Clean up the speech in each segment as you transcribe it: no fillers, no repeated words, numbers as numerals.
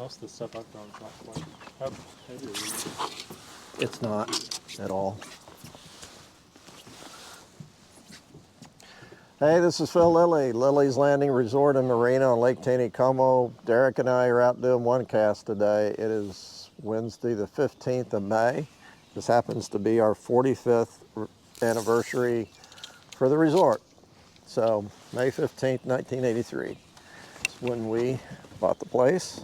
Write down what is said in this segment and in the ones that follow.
most of the stuff I've done is not quite. How heavy is it? It's not at all. Hey, this is Phil Lilley, Lilley's Landing Resort and Marina on Lake Taneycomo. Derek and I are out doing one cast today. It is Wednesday the 15th of May. This happens to be our 45th anniversary for the resort. So May 15th, 1983 is when we bought the place.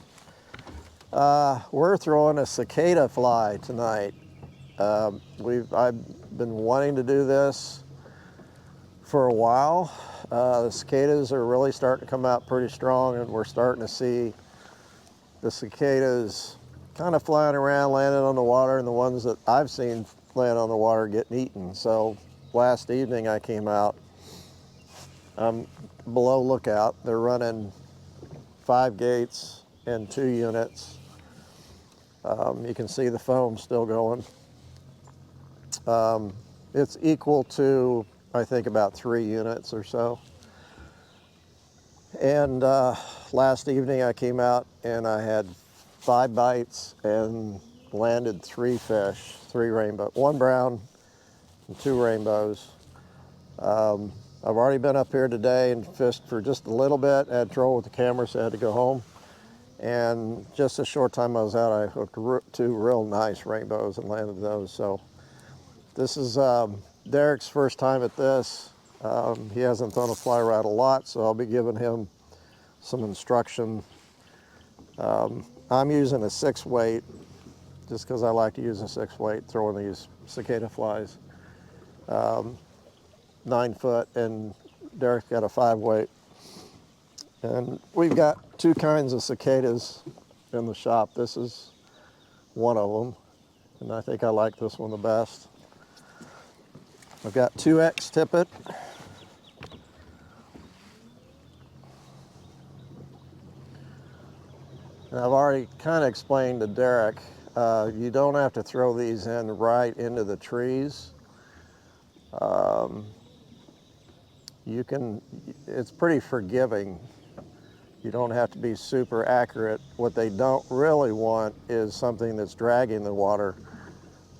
We're throwing a cicada fly tonight. I've been wanting to do this for a while. The cicadas are really starting to come out pretty strong, and we're starting to see the cicadas kind of flying around, landing on the water, and the ones that I've seen land on the water getting eaten. So last evening I came out, below lookout. They're running 5 gates and 2 units. You can see the foam still going. It's equal to, I think, about 3 units or so. And last evening I came out and I had 5 bites and landed 3 fish, 3 rainbow, 1 brown and 2 rainbows. I've already been up here today and fished for just a little bit. I had trouble with the camera, so I had to go home. And just a short time I was out, I hooked 2 real nice rainbows and landed those. So this is Derek's first time at this. He hasn't thrown a fly rod a lot, so I'll be giving him some instruction. I'm using a 6 weight just because I like to use a 6 weight throwing these cicada flies. 9 foot, and Derek's got a 5 weight. And we've got 2 kinds of cicadas in the shop. This is one of them, and I think I like this one the best. I've got 2X tippet. And I've already kind of explained to Derek, you don't have to throw these in right into the trees. It's pretty forgiving. You don't have to be super accurate. What they don't really want is something that's dragging the water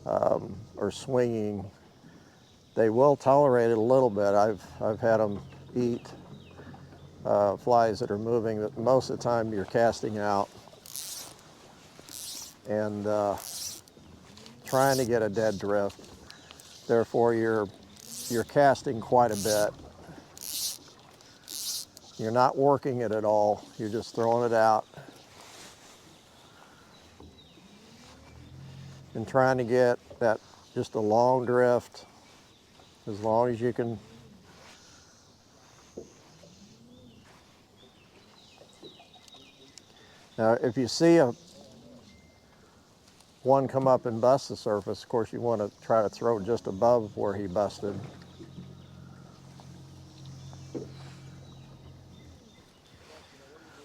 or swinging. They will tolerate it a little bit. I've had them eat flies that are moving, but most of the time you're casting out and trying to get a dead drift. Therefore, you're casting quite a bit. You're not working it at all. You're just throwing it out and trying to get that just a long drift as long as you can. Now, if you see one come up and bust the surface, of course you want to try to throw just above where he busted.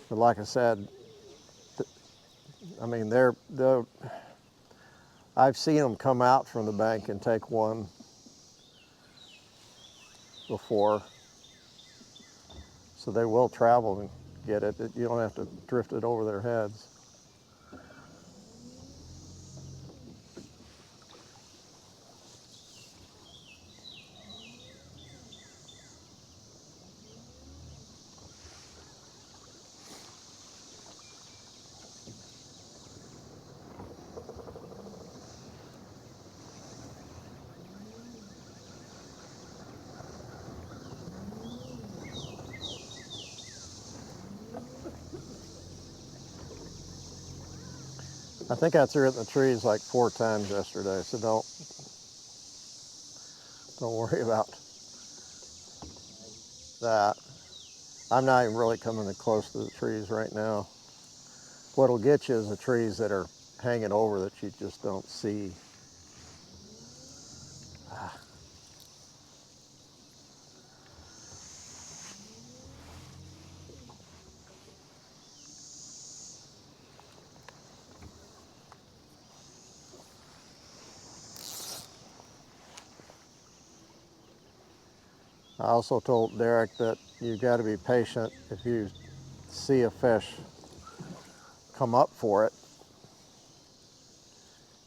But like I said, I mean, I've seen them come out from the bank and take one before. So they will travel and get it. You don't have to drift it over their heads. I think I threw it in the trees like 4 times yesterday, so don't worry about that. I'm not even really coming close to the trees right now. What'll get you is the trees that are hanging over that you just don't see. I also told Derek that you've got to be patient if you see a fish come up for it,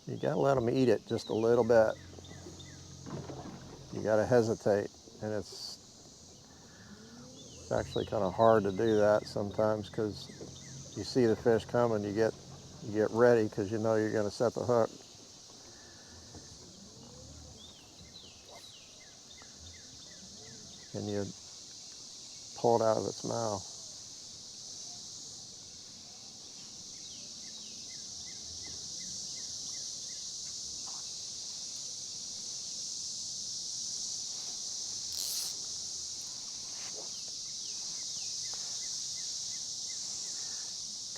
you gotta let them eat it just a little bit. You gotta hesitate, and it's actually kind of hard to do that sometimes because you see the fish coming, you get ready because you know you're going to set the hook. And you pull it out of its mouth.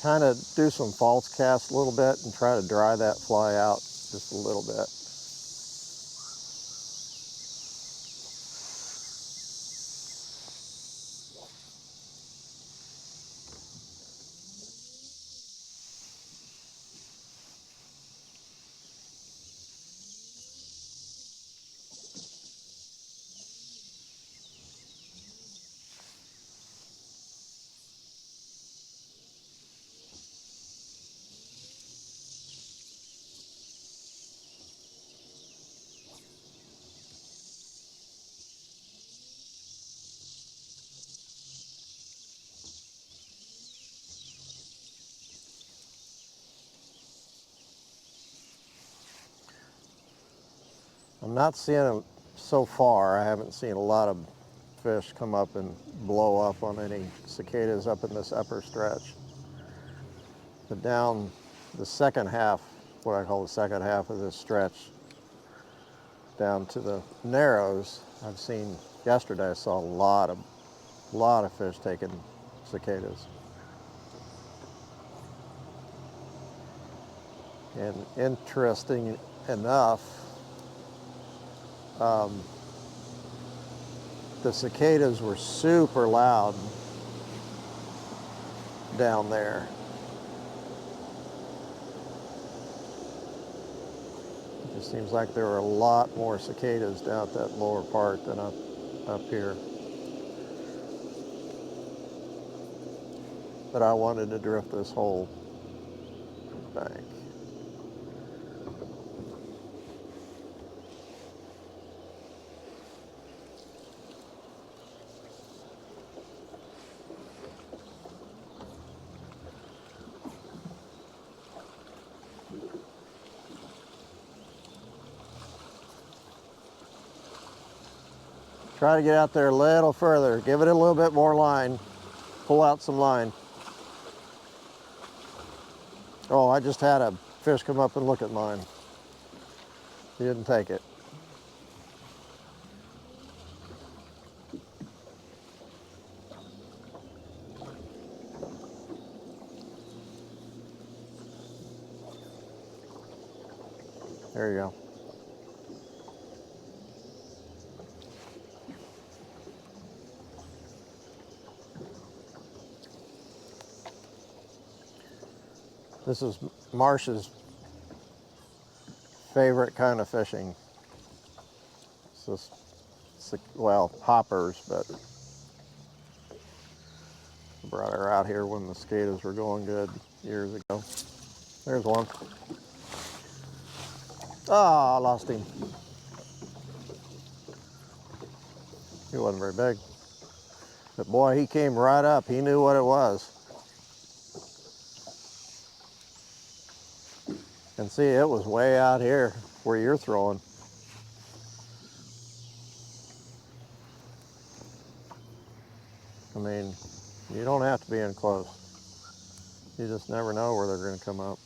Kind of do some false cast a little bit and try to dry that fly out just a little bit. I'm not seeing them so far. I haven't seen a lot of fish come up and blow up on any cicadas up in this upper stretch. But down the second half, what I call the second half of this stretch, down to the narrows, I've seen, yesterday I saw a lot of fish taking cicadas. And interesting enough, the cicadas were super loud down there. It just seems like there were a lot more cicadas down at that lower part than up here. But I wanted to drift this whole bank. Try to get out there a little further. Give it a little bit more line. Pull out some line. Oh, I just had a fish come up and look at mine. He didn't take it. There you go. This is Marsh's favorite kind of fishing. It's just, well, hoppers, but I brought her out here when the cicadas were going good years ago. There's one. Ah, I lost him. He wasn't very big. But boy, he came right up. He knew what it was. And see, it was way out here where you're throwing. I mean, you don't have to be in close. You just never know where they're going to come up.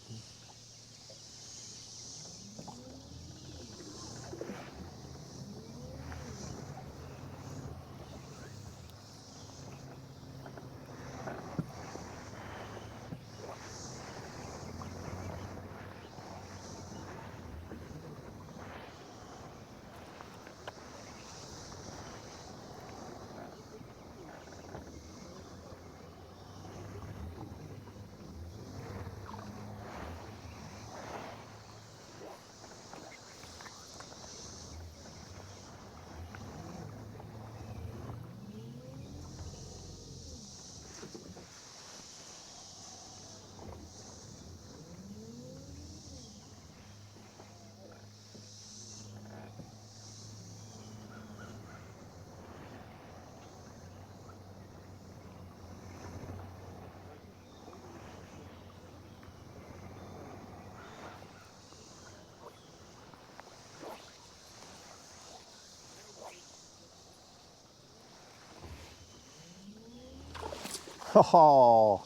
Oh,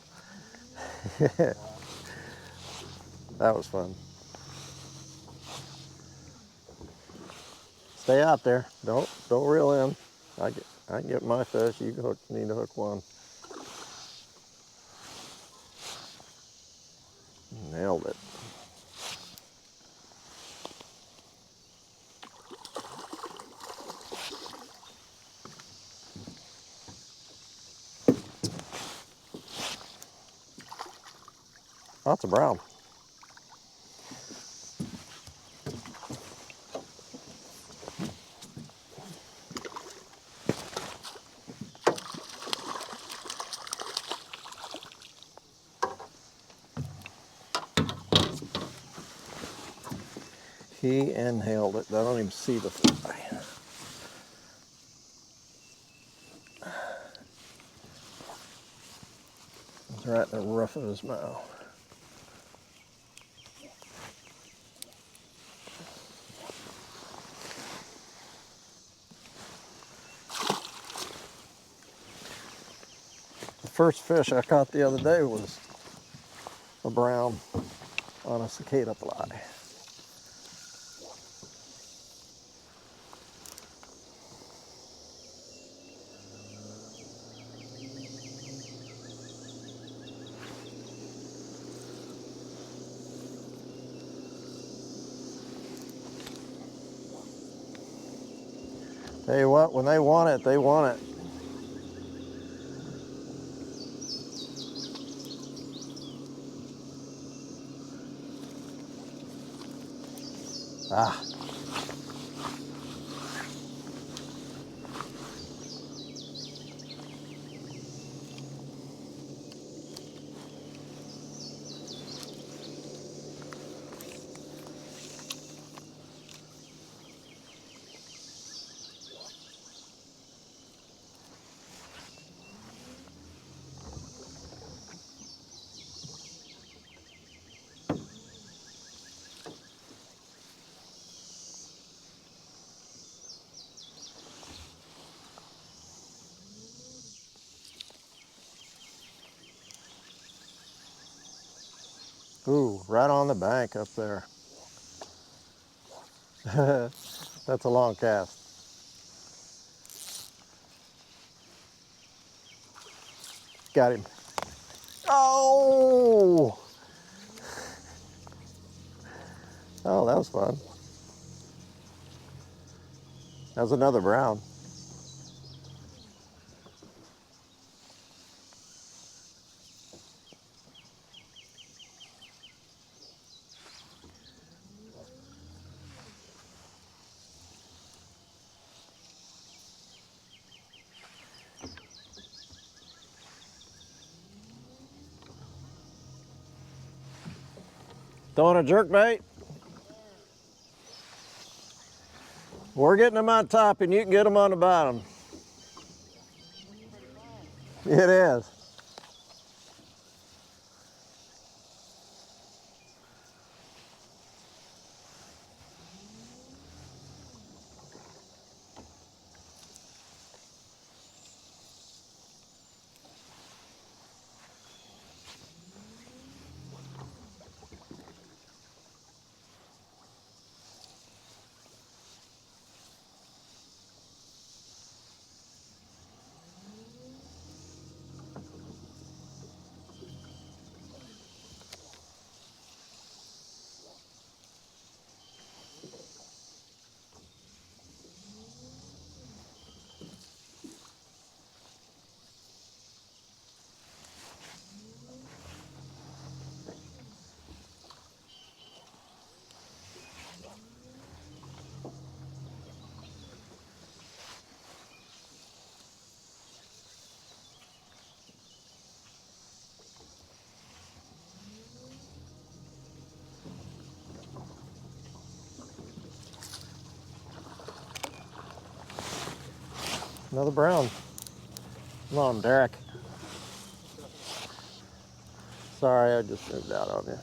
that was fun. Stay out there. Don't reel in. I can get my fish. You need to hook one. Nailed it. Lots of brown. He inhaled it. I don't even see the fly. It's right in the roof of his mouth. The first fish I caught the other day was a brown on a cicada fly. Tell you what, when they want it, they want it. Ah. Ooh, right on the bank up there. That's a long cast. Got him. Oh! Oh, that was fun. That was another brown. Throwing a jerk bait? We're getting them on top and you can get them on the bottom. It is. Another brown. Come on, Derek. Sorry, I just moved out on you.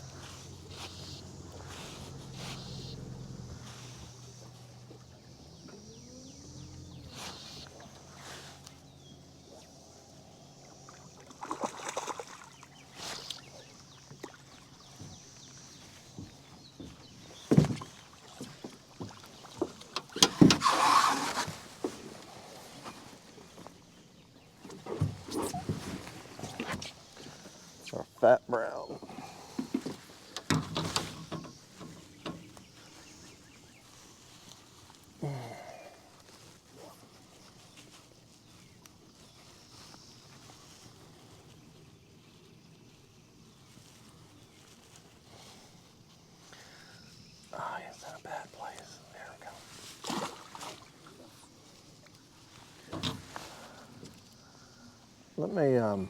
fat brown. Oh, he's in a bad place. There we go. Let me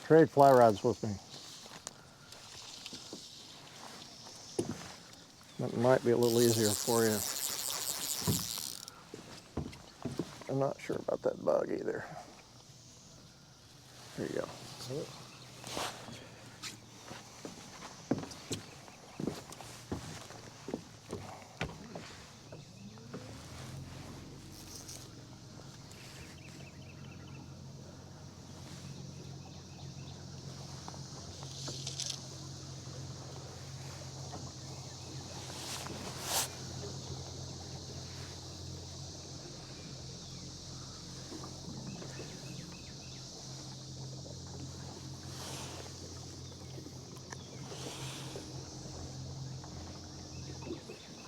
trade fly rods with me. That might be a little easier for you. I'm not sure about that bug either. There you go.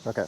Okay.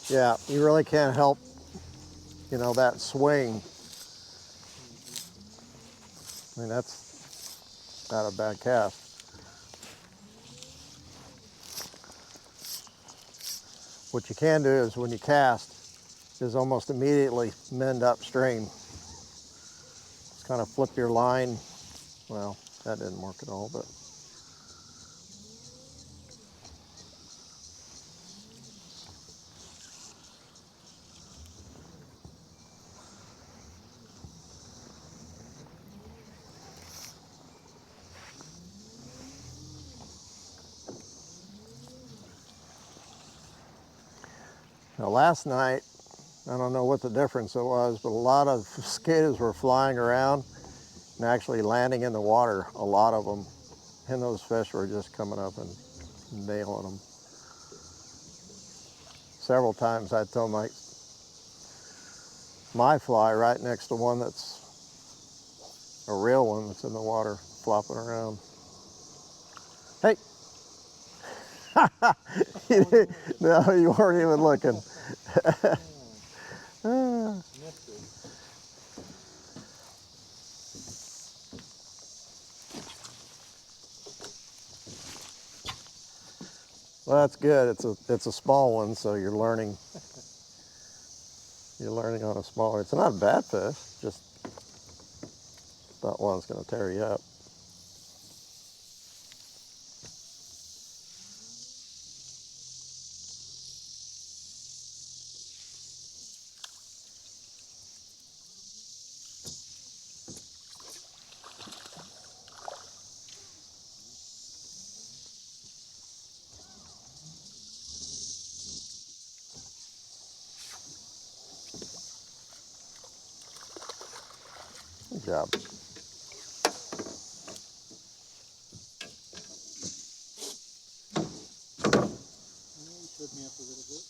Yeah, you really can't help, you know, that swing. I mean, that's not a bad cast. What you can do is when you cast is almost immediately mend upstream. Just kind of flip your line. Well, that didn't work at all, but now last night, I don't know what the difference it was, but a lot of cicadas were flying around and actually landing in the water, a lot of them. And those fish were just coming up and nailing them. Several times I throw my fly right next to one that's a real one that's in the water flopping around. Hey! No, you weren't even looking. Well, that's good. It's a small one, so you're learning. You're learning on a smaller. It's not a bad fish. Just that one's going to tear you up. Good job. Showed me up a little bit.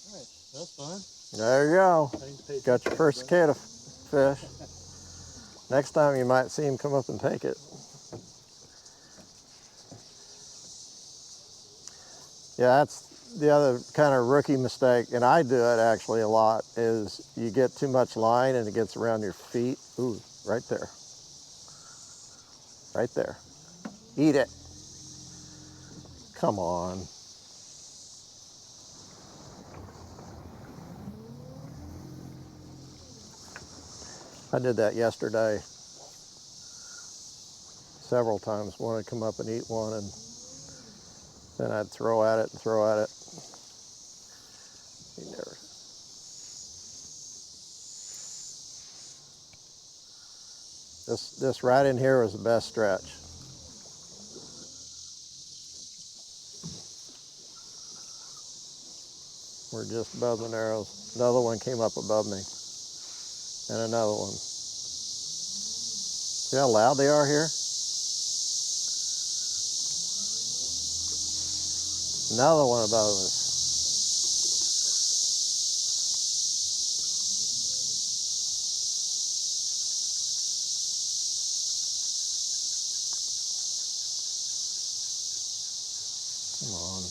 All right, that's fun. There you go. Got your first cicada fish. Next time you might see him come up and take it. Yeah, that's the other kind of rookie mistake, and I do it actually a lot, is you get too much line and it gets around your feet. Ooh, right there. Right there. Eat it. Come on. I did that yesterday several times. Wanted to come up and eat one, and then I'd throw at it and throw at it. He never. This right in here was the best stretch. We're just above the narrows. Another one came up above me, and another one. See how loud they are here? Another one above us. Come on.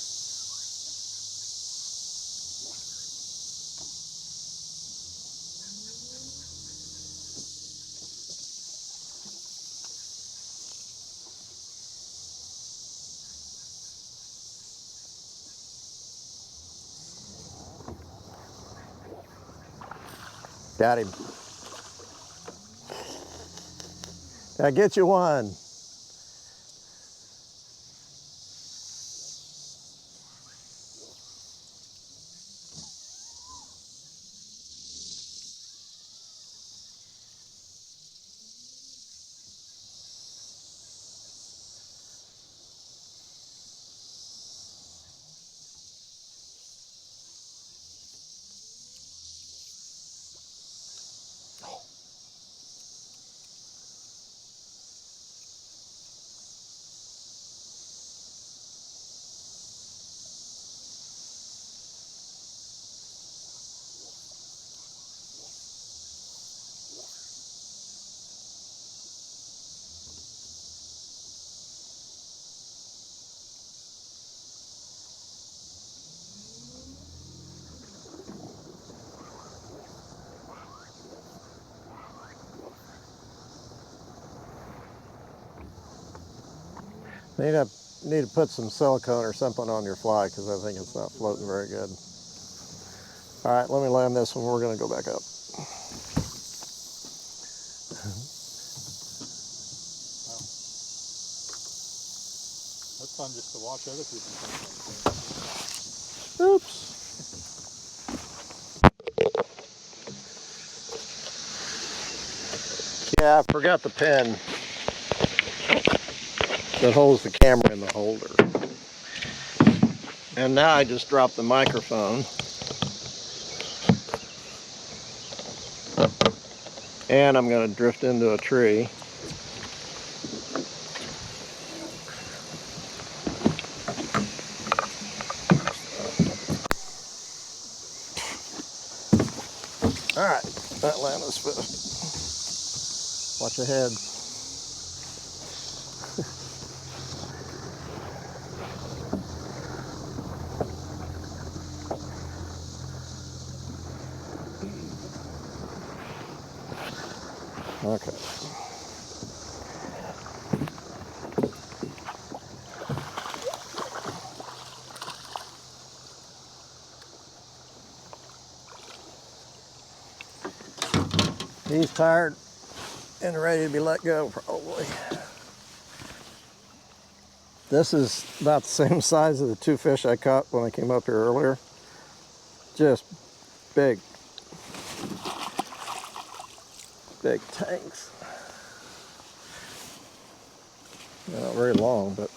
Got him. Did I get you one? Need to put some silicone or something on your fly, because I think it's not floating very good. All right, let me land this one. We're going to go back up. Wow. That's fun just to watch other people. Oops. Yeah, I forgot the pin that holds the camera in the holder. And now I just dropped the microphone. And I'm going to drift into a tree. All right, that land was fixed. Watch ahead. Okay. He's tired and ready to be let go, probably. This is about the same size as the two fish I caught when I came up here earlier. Just big tanks. They're not very long, but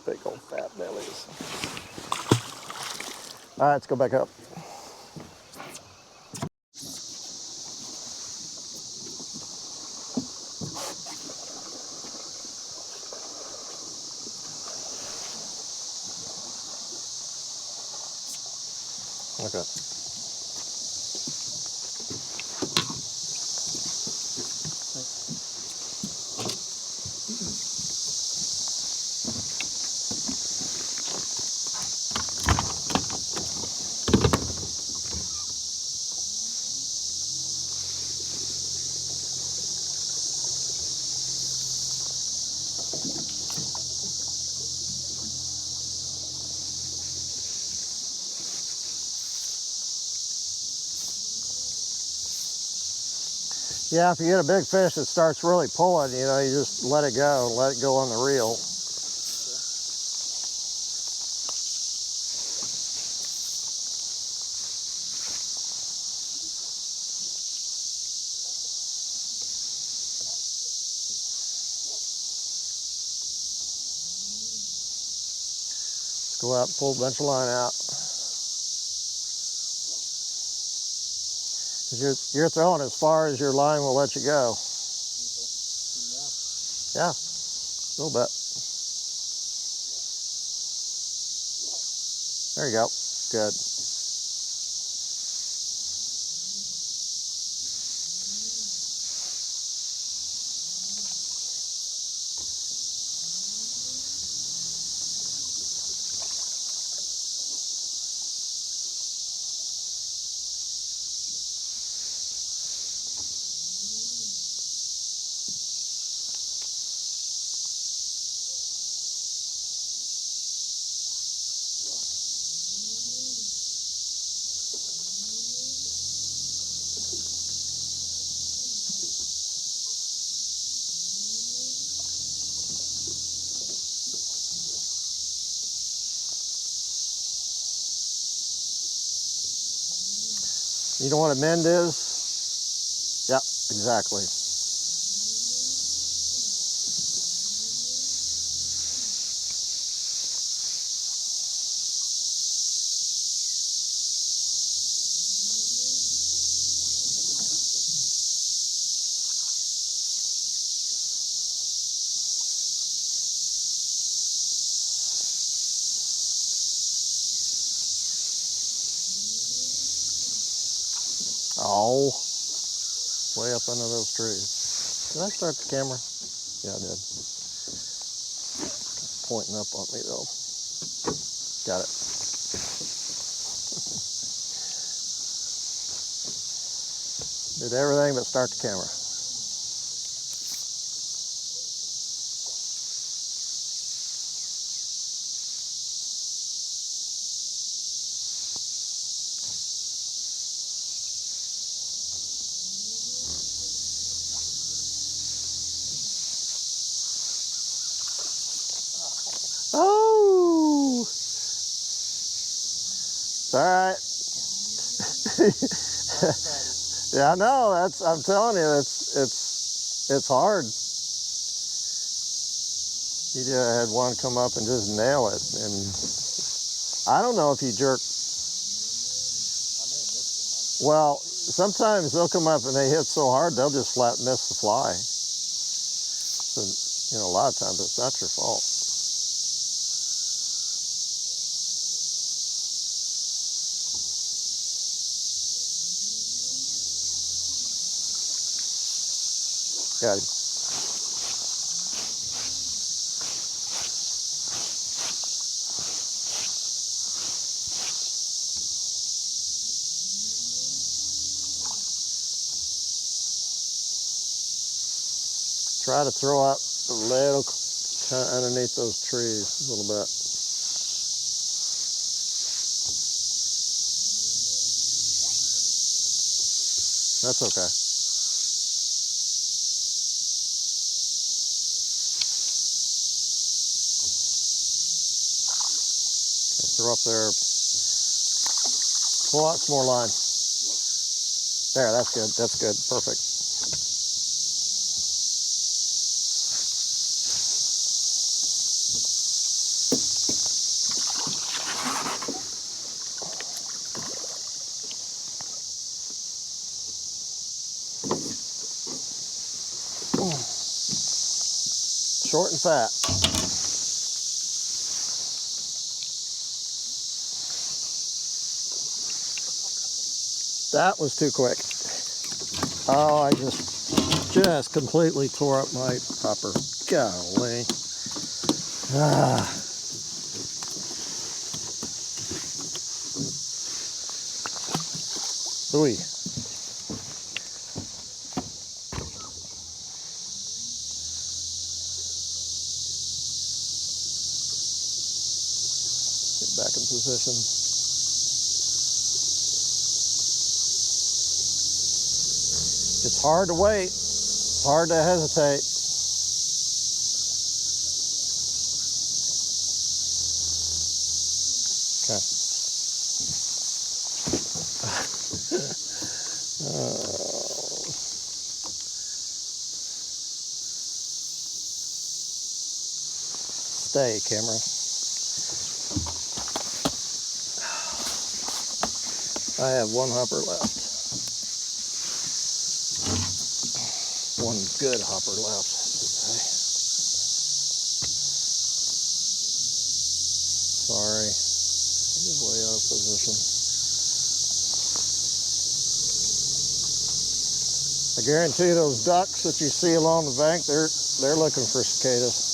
big old fat bellies. All right, let's go back up. Okay. Yeah, if you get a big fish that starts really pulling, you know, you just let it go on the reel. Let's go out and pull a bunch of line out. You're throwing as far as your line will let you go. Yeah, a little bit. There you go. Good. You know what a mend is? Yeah, exactly. Oh, way up under those trees. Did I start the camera? Yeah, I did. Pointing up on me though. Got it. Did everything but start the camera. Oh, it's all right. Yeah, I know. I'm telling you, it's hard. You just had one come up and just nail it, and I don't know if you jerk. Well, sometimes they'll come up and they hit so hard they'll just flat miss the fly. So, you know, a lot of times it's not your fault. Got him. Try to throw up a little kind of underneath those trees a little bit. That's okay. Okay, throw up there. Pull out some more line. There, that's good. That's good. Perfect. Short and fat. That was too quick. Oh, I just completely tore up my popper. Golly. Ah. Ooh. Get back in position. It's hard to wait. It's hard to hesitate. Okay. Stay, camera. I have one hopper left. One good hopper left, I should say. Sorry, I was way out of position. I guarantee those ducks that you see along the bank, they're looking for cicadas.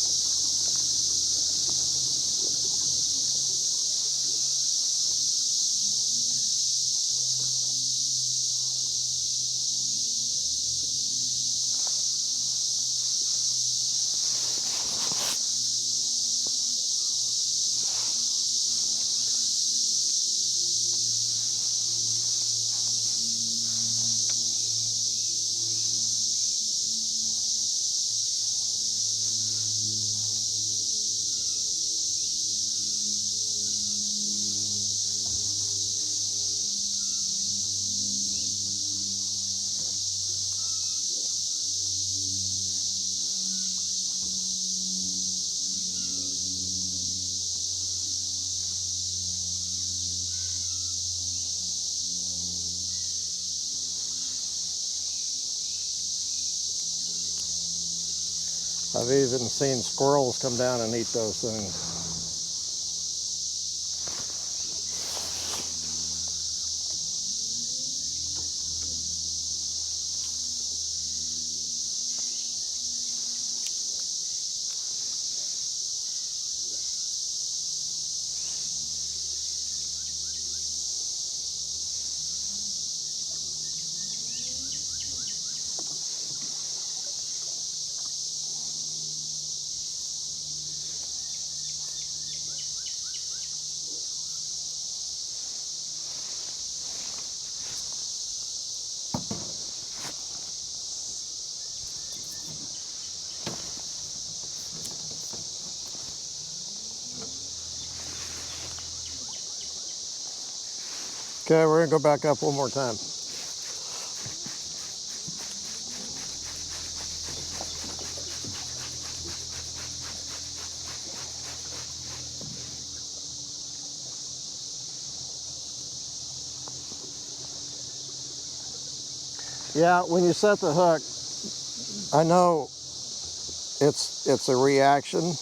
I've even seen squirrels come down and eat those things. Okay, we're gonna go back up one more time. Yeah, when you set the hook, I know it's a reaction.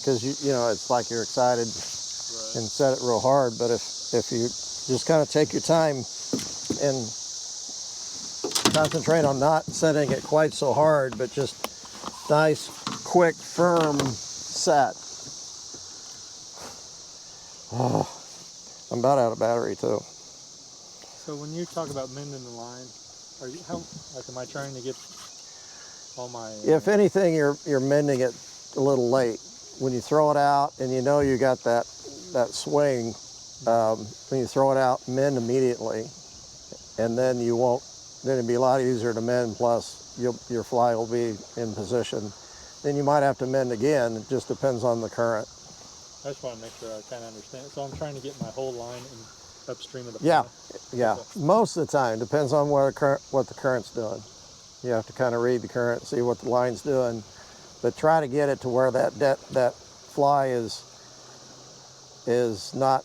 Because you know it's like you're excited and set it real hard, but if you just kind of take your time and concentrate on not setting it quite so hard, but just nice, quick, firm set. Oh, I'm about out of battery too. So when you talk about mending the line, are you am I trying to get all my? If anything, you're mending it a little late. When you throw it out and you know you got that swing, when you throw it out, mend immediately, and then you won't. Then it'd be a lot easier to mend. Plus, your fly will be in position. Then you might have to mend again. It just depends on the current. I just want to make sure I kind of understand. So I'm trying to get my whole line in upstream of the Yeah, fly. yeah. Okay. Most of the time, depends on what the current's doing. You have to kind of read the current, see what the line's doing, but try to get it to where that fly is not